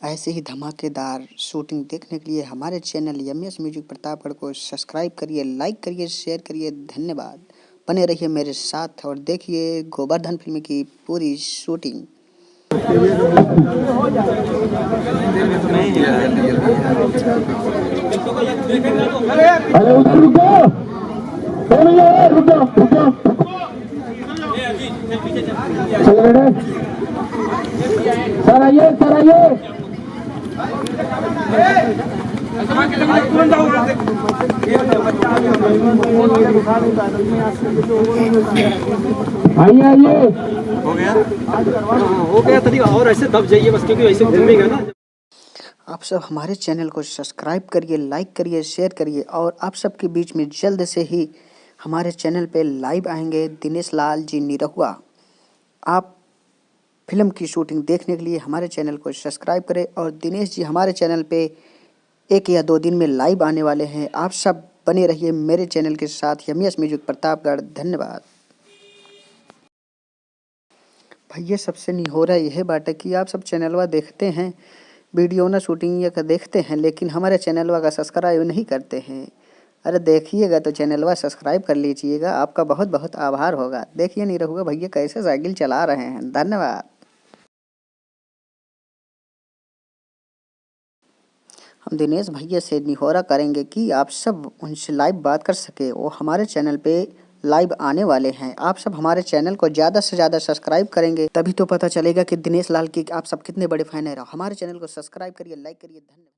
ऐसे ही धमाकेदार शूटिंग देखने के लिए हमारे चैनल यमएस म्यूजिक प्रतापगढ़ को सब्सक्राइब करिए, लाइक करिए, शेयर करिए। धन्यवाद। बने रहिए मेरे साथ और देखिए गोवर्धन फिल्म की पूरी शूटिंग। अरे रुक जाओ, रुक जाओ, रुक जाओ। चल रहे सर, आइए सर, आइए। आइए आइए। हो गया तभी और ऐसे दब जाइए बस, क्योंकि ऐसे घूमेगा ना। आप सब हमारे चैनल को सब्सक्राइब करिए, लाइक करिए, शेयर करिए और आप सबके बीच में जल्द से ही हमारे चैनल पे लाइव आएंगे दिनेश लाल जी निरहुआ। आप फिल्म की शूटिंग देखने के लिए हमारे चैनल को सब्सक्राइब करें और दिनेश जी हमारे चैनल पे 1 या 2 दिन में लाइव आने वाले हैं। आप सब बने रहिए मेरे चैनल के साथ यमएस म्यूजिक प्रतापगढ़। धन्यवाद। भैया सबसे निहोरा यह बात है कि आप सब चैनलवा देखते हैं, वीडियो ना शूटिंग या का देखते हैं, लेकिन हमारे चैनलवा का सब्सक्राइब नहीं करते हैं। अरे देखिएगा तो चैनलवा सब्सक्राइब कर लीजिएगा, आपका बहुत बहुत आभार होगा। देखिए निरहुआ भैया कैसे साइकिल चला रहे हैं। धन्यवाद। हम दिनेश भैया से निहोरा करेंगे कि आप सब उनसे लाइव बात कर सके। वो हमारे चैनल पे लाइव आने वाले हैं। आप सब हमारे चैनल को ज़्यादा से ज़्यादा सब्सक्राइब करेंगे, तभी तो पता चलेगा कि दिनेश लाल की आप सब कितने बड़े फैन हैं। हमारे चैनल को सब्सक्राइब करिए, लाइक करिए। धन्यवाद।